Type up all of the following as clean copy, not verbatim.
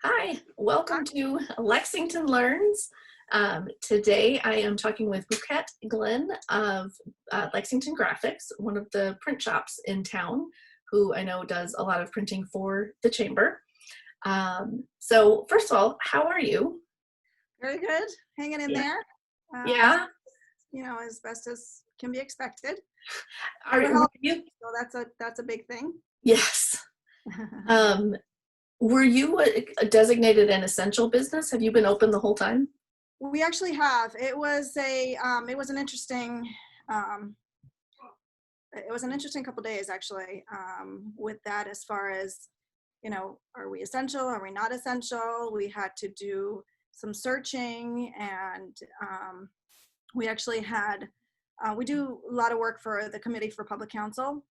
Hi, welcome to Lexington Learns. Today I am talking with BuQuet Glynn of Lexington Graphics, one of the print shops in town, who I know does a lot of printing for the chamber. So first of all, how are you? Very good. Hanging in Yeah. there. Yeah. As best as can be expected. Are We're healthy, you? so that's a big thing. Yes. Were you designated an essential business? Have you been open the whole time? We actually have. It was an interesting couple days actually, with that, as far as, are we essential? Are we not essential? We had to do some searching, and we actually had, we do a lot of work for the Committee for Public Counsel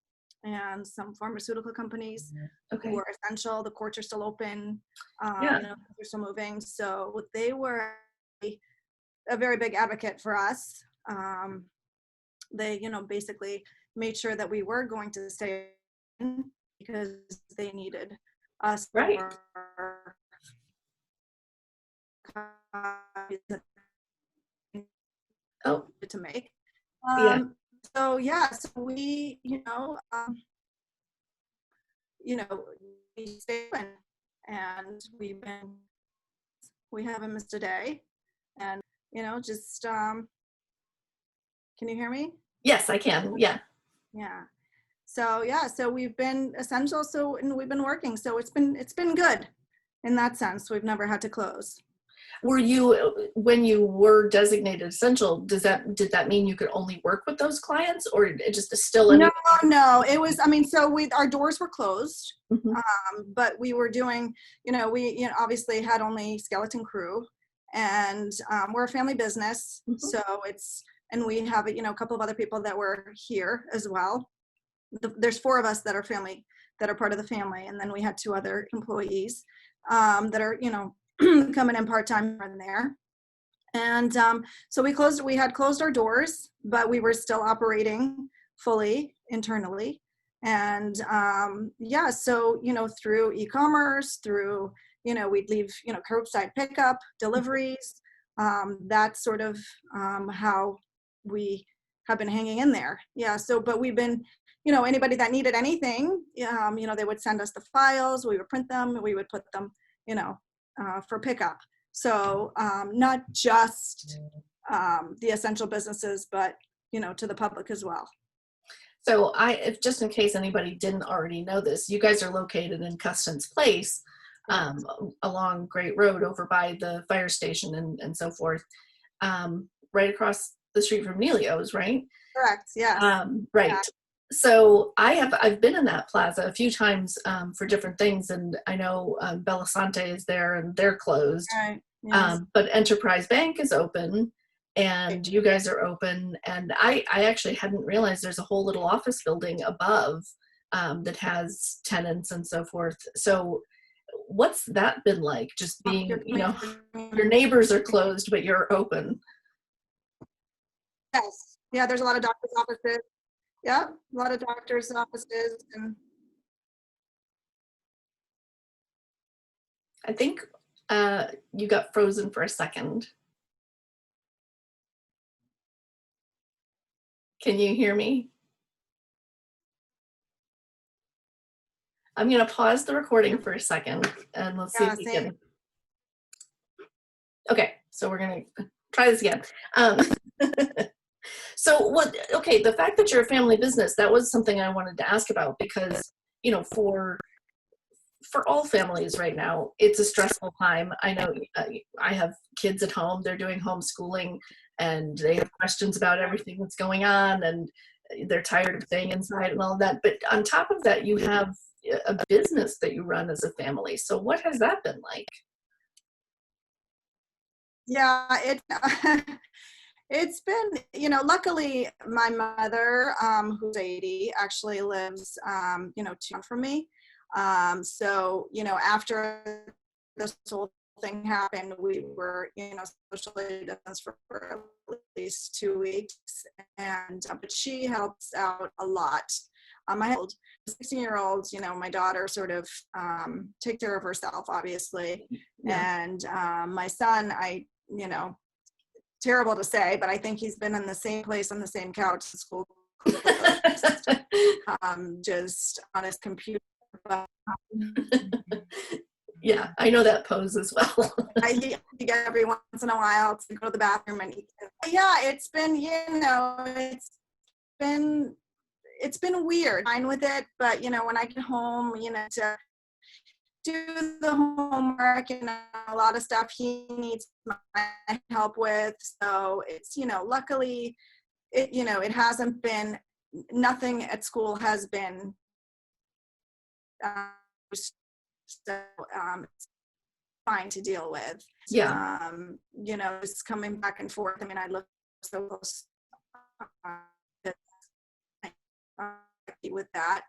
and some pharmaceutical companies Okay. who are essential. The courts are still open, Yeah. they're still moving. So they were a very big advocate for us. They, basically made sure that we were going to stay in because they needed us Right. for Oh, to make. yeah. So yeah, so we, we stay open, and we haven't missed a day, and just can you hear me? Yes, I can. Yeah. Yeah. So yeah, so we've been essential, and we've been working, so it's been good in that sense. We've never had to close. Were you, when you were designated essential, did that mean you could only work with those clients, or it just still any? No, it was, so our doors were closed, Mhm. but we were doing, we obviously had only skeleton crew, and we're a family business. Mhm. So and we have, a couple of other people that were here as well. There's 4 of us that are family, that are part of the family, and then we had 2 other employees that are, coming in part-time here and there. And so we had closed our doors, but we were still operating fully internally. And yeah, so, through e-commerce, through, we'd leave, curbside pickup, deliveries. That's sort of how we have been hanging in there. Yeah, so, but we've been, anybody that needed anything, they would send us the files, we would print them, and we would put them, for pickup. So not just the essential businesses, but, to the public as well. So if just in case anybody didn't already know this, you guys are located in Custance Place, along Great Road over by the fire station and so forth, right across the street from Neilio's, right? Correct. Yes. Right. Yeah. So I've been in that plaza a few times for different things, and I know Belasante is there, and they're closed. Right. Yes. But Enterprise Bank is open, and you guys are open. And I actually hadn't realized there's a whole little office building above that has tenants and so forth. So what's that been like? Just being, your neighbors are closed, but you're open. Yes. Yeah. There's a lot of doctors' offices. Yeah. A lot of doctors' offices. And I think you got frozen for a second. Can you hear me? I'm going to pause the recording for a second, and let's see if we can. Okay, so we're going to try this again. So okay, the fact that you're a family business, that was something I wanted to ask about, because, for all families right now, it's a stressful time. I know I have kids at home, they're doing homeschooling, and they have questions about everything that's going on, and they're tired of staying inside and all of that. But on top of that, you have a business that you run as a family. So what has that been like? yeah, it's been, luckily my mother, who's 80, actually lives, 2 from me. So, after this whole thing happened, we were, socially distanced for at least 2 weeks, and but she helps out a lot. My 16-year-old, you know, my daughter sort of takes care of herself, obviously. Yeah. And my son, you know, terrible to say, but I think he's been in the same place on the same couch at school, just on his computer. But, Yeah, I know that pose as well. he get every once in a while to go to the bathroom and eat. Yeah, it's been, you know, been it's been weird. Fine with it, but you know, when I get home, you know, to do the homework and a lot of stuff he needs my help with. So it's, you know, luckily, you know, it hasn't been, nothing at school has been, so it's fine to deal with. Yeah. You know, it's coming back and forth. I mean, I look so close with that.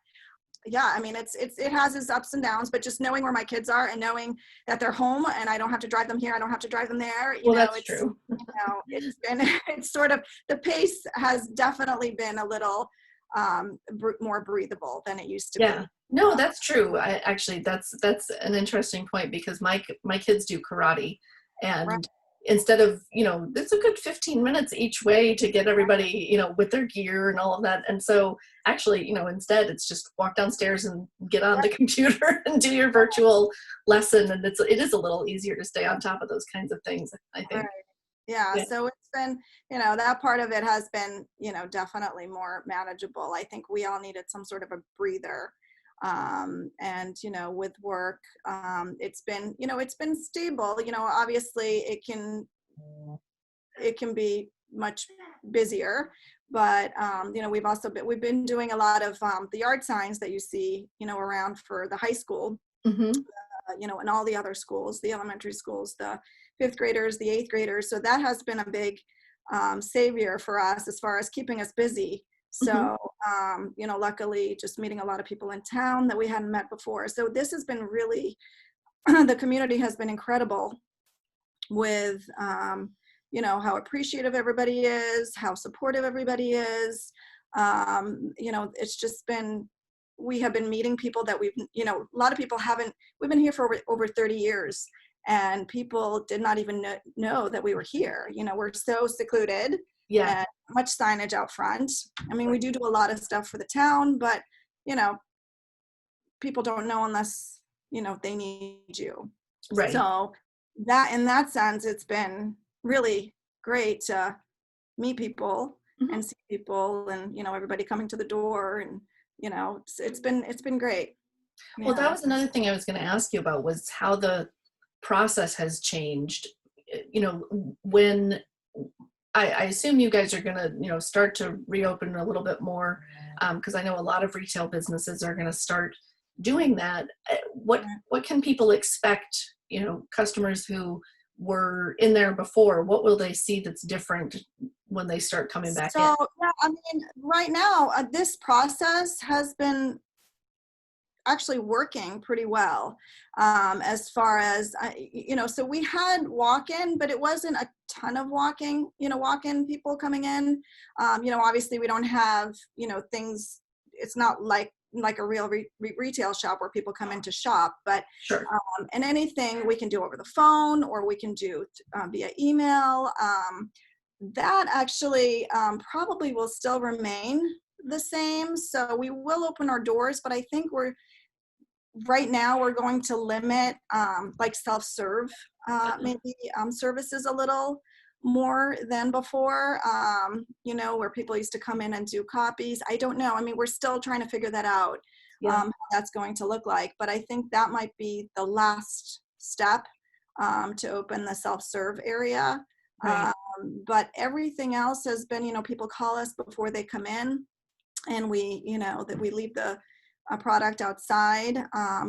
Yeah, I mean, it has its ups and downs, but just knowing where my kids are and knowing that they're home and I don't have to drive them here, I don't have to drive them there, you Well, know, that's it's, true. you know, it's been, it's sort of, the pace has definitely been a little more breathable than it used to Yeah. be. No, that's true. I actually, that's an interesting point because my kids do karate, Right. and instead of, you know, it's a good 15 minutes each way to get everybody, you know, with their gear and all of that. And so actually, you know, instead it's just walk downstairs and get on the computer and do your virtual lesson. And it is a little easier to stay on top of those kinds of things, I think. Right. Yeah, Yeah. so it's been, you know, that part of it has been, you know, definitely more manageable. I think we all needed some sort of a breather. And, you know, with work, it's been, you know, it's been stable. You know, obviously it can be much busier, but, you know, we've been doing a lot of the yard signs that you see, you know, around for the high school. Mm-hmm. You know, and all the other schools, the elementary schools, the fifth graders, the eighth graders. So that has been a big savior for us as far as keeping us busy. Mm-hmm. So, you know, luckily just meeting a lot of people in town that we hadn't met before. So this has been really, the community has been incredible with, you know, how appreciative everybody is, how supportive everybody is. You know, it's just been, we have been meeting people that we've, you know, a lot of people haven't, we've been here for over 30 years and people did not even know that we were here. You know, we're so secluded Yeah. and much signage out front. I mean, we do a lot of stuff for the town, but, you know, people don't know unless, you know, they need you. Right. So that, in that sense, it's been really great to meet people Mm-hmm. and see people and, you know, everybody coming to the door and, you know, it's been great. Well, that Yeah. was another thing I was going to ask you about was how the process has changed. You know, when I assume you guys are going to, you know, start to reopen a little bit more, because I know a lot of retail businesses are going to start doing that. What can people expect? You know, customers who were in there before, what will they see that's different when they start coming back in? So, yeah, I mean, right now, this process has been actually working pretty well, as far as, you know, so we had walk-in, but it wasn't a ton of walk-in people coming in. You know, obviously we don't have, you know, things, it's not like a real retail shop where people come in to shop, but Sure. and anything we can do over the phone or we can do via email. That actually probably will still remain the same. So we will open our doors, but I think right now we're going to limit like self-serve maybe services a little more than before, you know, where people used to come in and do copies. I don't know. I mean, we're still trying to figure that out, Yeah. how that's going to look like. But I think that might be the last step to open the self-serve area. Right. But everything else has been, you know, people call us before they come in and we, you know, that we leave the product outside.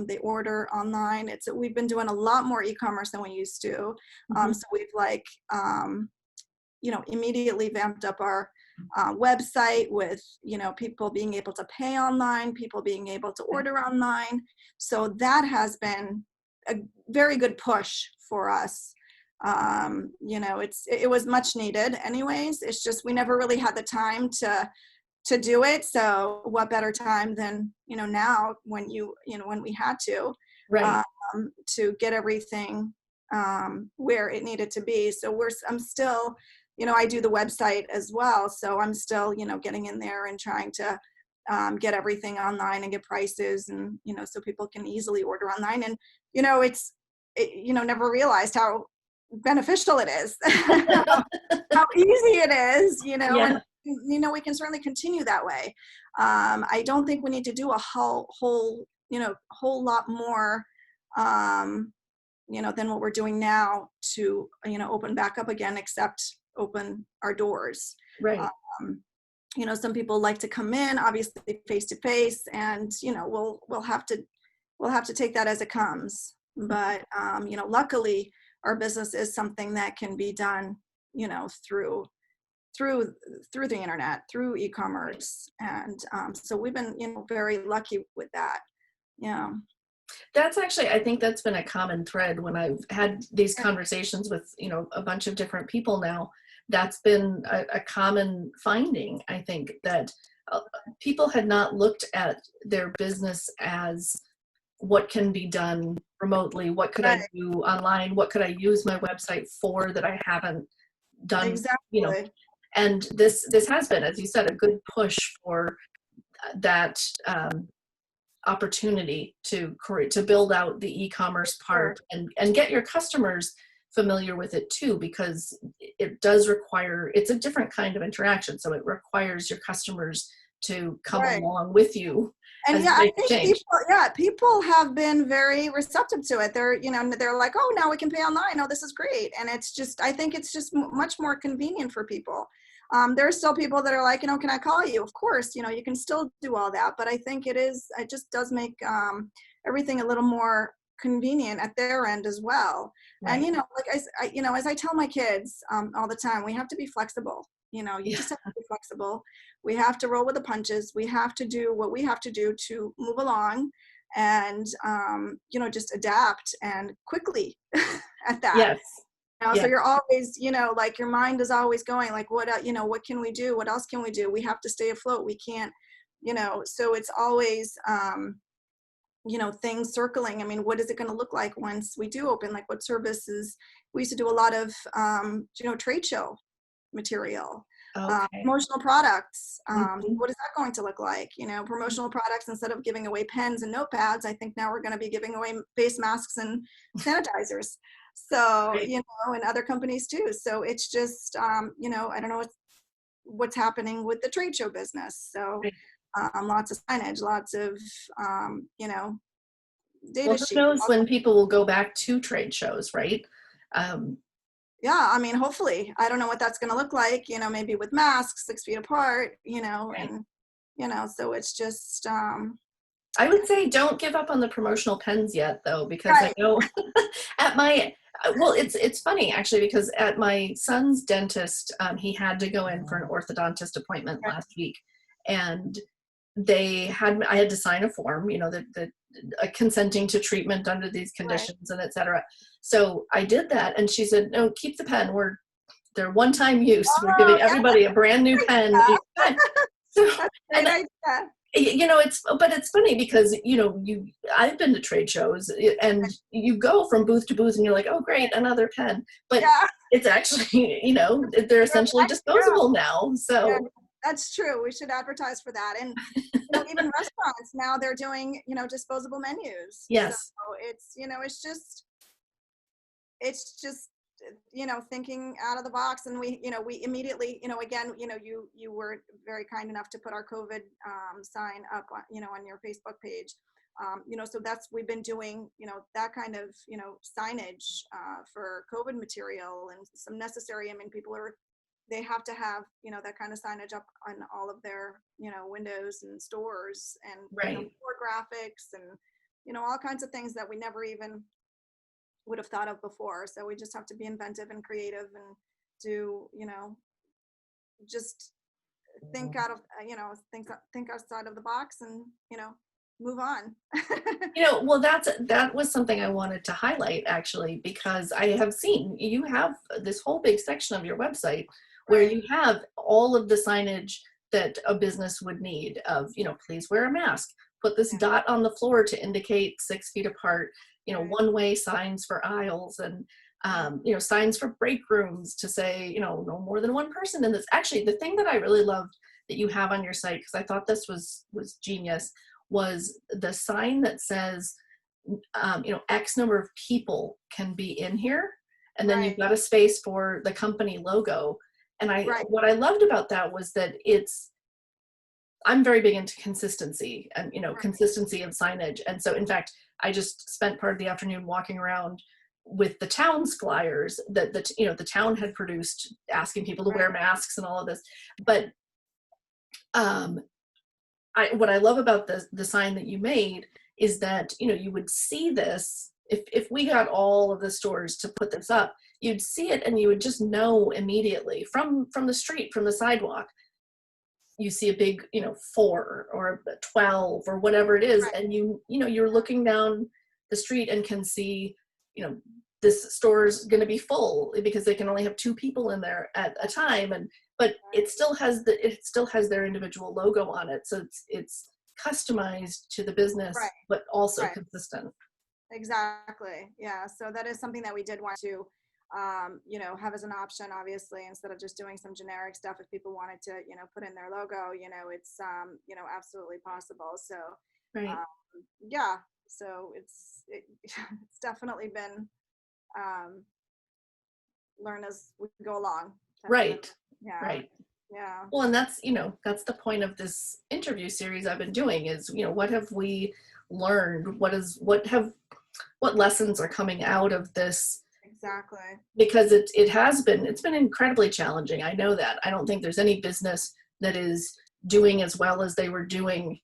They order online. We've been doing a lot more e-commerce than we used to. Mm-hmm. So we've like, you know, immediately vamped up our website with, you know, people being able to pay online, people being able to order online. So that has been a very good push for us. You know, it was much needed anyways. It's just we never really had the time to to do it. So what better time than, now when when we had Right. to get everything where it needed to be. So I'm still, I do the website as well. So I'm still, getting in there and trying to get everything online and get prices and, so people can easily order online. And, never realized how beneficial it is, how easy it is, Yeah. and, we can certainly continue that way. I don't think we need to do a whole lot more, than what we're doing now to, open back up again, except open our doors. Right. Um, some people like to come in, obviously face to face, and, we'll have to take that as it comes. But, luckily our business is something that can be done, through the internet, through e-commerce. And, so we've been, very lucky with that. Yeah. That's actually, I think that's been a common thread when I've had these conversations with, a bunch of different people now. That's been a common finding, I think, that people had not looked at their business as what can be done remotely, what could I Right. do online, what could I use my website for that I haven't done, Exactly. and this has been, as you said, a good push for that opportunity to build out the e-commerce Sure. part and get your customers familiar with it too, because it does require, it's a different kind of interaction, so it requires your customers to come Right. along with you And as you yeah, I make the think change. people have been very receptive to it. They're like, oh, now we can pay online. Oh, this is great. And I think it's just much more convenient for people. There are still people that are like, can I call you? Of course, you can still do all that. But I think it just does make everything a little more convenient at their end as well. And, Right. like as I tell my kids all the time, we have to be flexible. You Yeah. just have to be flexible. We have to roll with the punches. We have to do what we have to do to move along and, just adapt and quickly at that. Yes. So Yeah. you're always, like your mind is always going like, what can we do? What else can we do? We have to stay afloat. We can't, so it's always, things circling. I mean, what is it going to look like once we do open? Like what services? We used to do a lot of, trade show material, Okay. promotional products. Mhm. What is that going to look like? Promotional products, instead of giving away pens and notepads, I think now we're going to be giving away face masks and sanitizers. So, Right. and other companies too. So it's just, I don't know what's happening with the trade show business. So Right. lots of signage, lots of, Well, data who sheets. knows when people will go back to trade shows, right? Um, Yeah, I mean, hopefully. I don't know what that's going to look like, maybe with masks 6 feet apart, right. and, so it's just, I would say don't give up on the promotional pens yet, though, because I right, know at my well, it's funny actually, because at my son's dentist, he had to go in for an orthodontist appointment right, last week, and I had to sign a form, that consenting to treatment under these right. conditions and et cetera. So I did that, and she said, "No, keep the pen. They're one-time use. We're Oh, giving yeah, everybody a brand new pen yeah, each time." So, that's a and great idea. it's funny because I've been to trade shows, and you go from booth to booth and you're like, oh great, another pen, but Yeah, it's actually they're essentially that's true. disposable now, Yeah, so that's true. We should advertise for that. And, even restaurants now, they're doing, disposable menus. So yes. it's just thinking out of the box. And we immediately, again, you were very kind enough to put our COVID sign up on, on your Facebook page. So we've been doing, that kind of, signage for COVID material and some necessary. I mean, they have to have, that kind of signage up on all of their, windows and stores, and, Right. floor graphics and, all kinds of things that we never even would have thought of before. So we just have to be inventive and creative and do, just think out of, think outside of the box and, move on. Well, that was something I wanted to highlight actually, because I have seen you have this whole big section of your website where Right. you have all of the signage that a business would need of, please wear a mask, put this Yeah. dot on the floor to indicate 6 feet apart, Right. one-way signs for aisles, and signs for break rooms to say, no more than one person in this. Actually, the thing that I really loved that you have on your site, because I thought this was genius, was the sign that says, X number of people can be in here, and then you've Right. got a space for the company logo. And Right. what I loved about that was that I'm very big into consistency and, Right. consistency of signage. And so, in fact, I just spent part of the afternoon walking around with the town's flyers that the town had produced, asking people to Right. wear masks and all of this. But what I love about the sign that you made is that, you would see this if we got all of the stores to put this up, you'd see it and you would just know immediately from the street, from the sidewalk. You see a big, 4 or 12 or whatever it is, Right. and you're looking down the street and can see, this store's going to be full because they can only have 2 people in there at a time, but it still has their individual logo on it, so it's customized to the business, Right. but also Right. consistent. Exactly. Yeah. So that is something that we did want to, have as an option, obviously, instead of just doing some generic stuff. If people wanted to, put in their logo, it's, absolutely possible. So, Right. um, yeah. So it's definitely been learn as we go along. Definitely. Right. Yeah. Right. Yeah. Well, and that's the point of this interview series I've been doing is, what have we learned? What lessons are coming out of this? Exactly. Because it's been incredibly challenging. I know that. I don't think there's any business that is doing as well as they were doing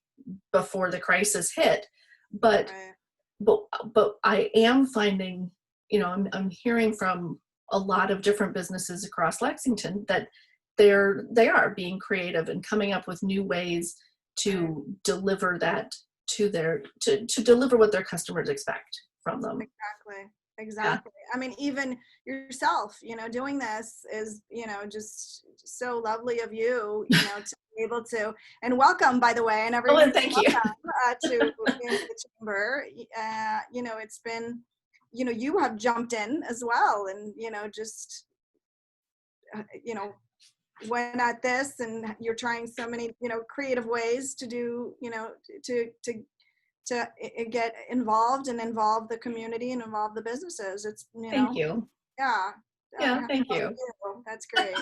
before the crisis hit. But Right. but I am finding, I'm hearing from a lot of different businesses across Lexington that they are being creative and coming up with new ways to deliver that to deliver what their customers expect from them. Exactly. Yeah. Exactly. I mean, even yourself, doing this is, just so lovely of you, to be able to, and welcome, by the way, and Oh, everyone and thank you. to the chamber. It's been, you have jumped in as well, and, just, went at this, and you're trying so many, creative ways to do, to get involved and involve the community and involve the businesses. It's, Thank you. yeah. Yeah, thank you. That's great.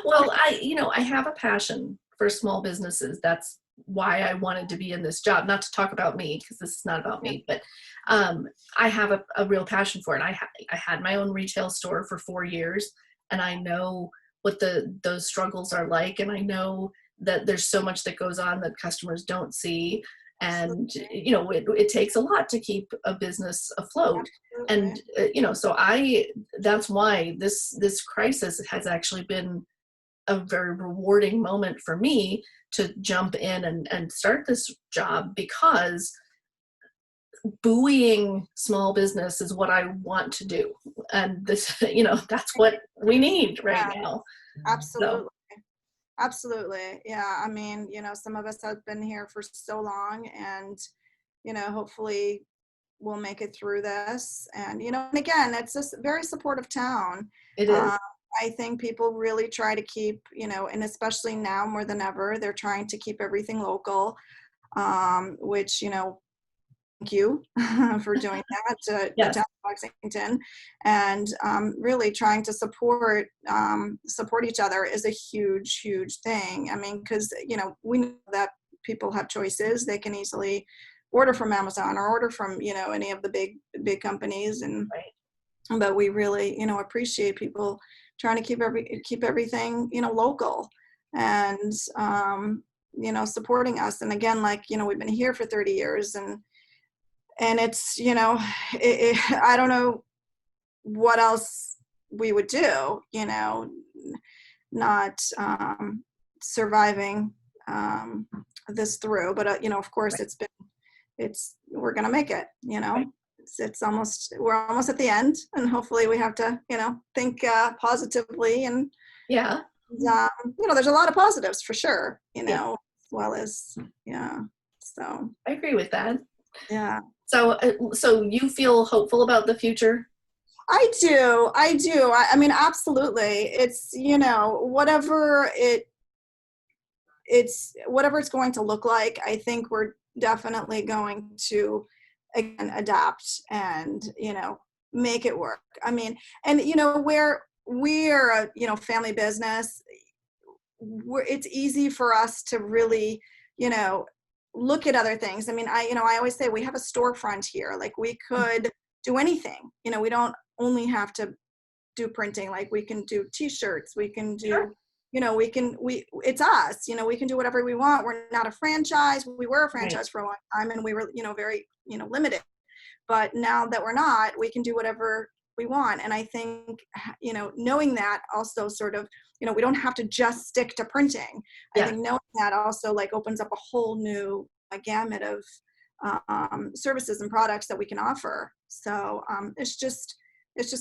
Well, I have a passion for small businesses. That's why I wanted to be in this job. Not to talk about me, because this is not about Yeah. me, but I have a real passion for it. I had my own retail store for 4 years, and I know what those struggles are like, and I know that there's so much that goes on that customers don't see, and it takes a lot to keep a business afloat. Absolutely. And so that's why this crisis has actually been a very rewarding moment for me to jump in and start this job, because buoying small business is what I want to do. And this, that's what we need right now. Absolutely. So, Absolutely. Yeah. I mean, some of us have been here for so long, and, hopefully we'll make it through this. And, and again, it's a very supportive town. it is. I think people really try to keep, and especially now more than ever, they're trying to keep everything local, which, thank you for doing that to the Yes. town of Lexington, and really trying to support each other is a huge, huge thing. I mean, because we know that people have choices; they can easily order from Amazon or order from any of the big companies, and Right. but we really appreciate people trying to keep everything local, and supporting us. And again, like we've been here for 30 years, and it's I don't know what else we would do, not surviving this through. But of course, Right. we're gonna make it. Right. We're almost at the end, and hopefully we have to think positively and Yeah. There's a lot of positives for sure, Yeah, as well as, yeah. So, I agree with that. yeah. So, so you feel hopeful about the future? I do. I do. I mean, absolutely. It's, whatever it's going to look like, I think we're definitely going to, again, adapt and, make it work. I mean, and, where we're a, family business, it's easy for us to really, you know, look at other things. I mean, I always say we have a storefront here. Like we could do anything. We don't only have to do printing. Like we can do T-shirts. We can Sure. do, it's us. We can do whatever we want. We're not a franchise. We were a Right. franchise for a long time, and we were, very, limited. But now that we're not, we can do whatever we want. And I think, knowing that also sort of, we don't have to just stick to printing. I Yeah. think knowing that also like opens up a whole new gamut of services and products that we can offer. So it's just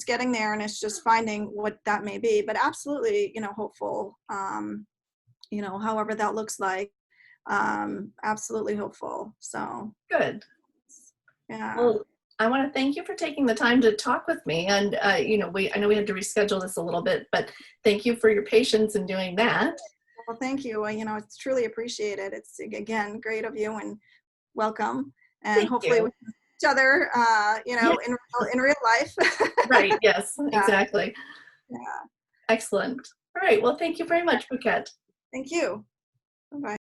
getting there, and it's just finding what that may be. But absolutely, hopeful. However that looks like, absolutely hopeful. So Good. yeah. Well, I want to thank you for taking the time to talk with me. And, I know we had to reschedule this a little bit, but thank you for your patience in doing that. Well, thank you. It's truly appreciated. It's, again, great of you, and welcome. And Thank hopefully we you. see each other, Yeah, in real life. right. Yes, Yeah, exactly. yeah. Excellent. All right. Well, thank you very much, BuQuet. Thank you. Bye.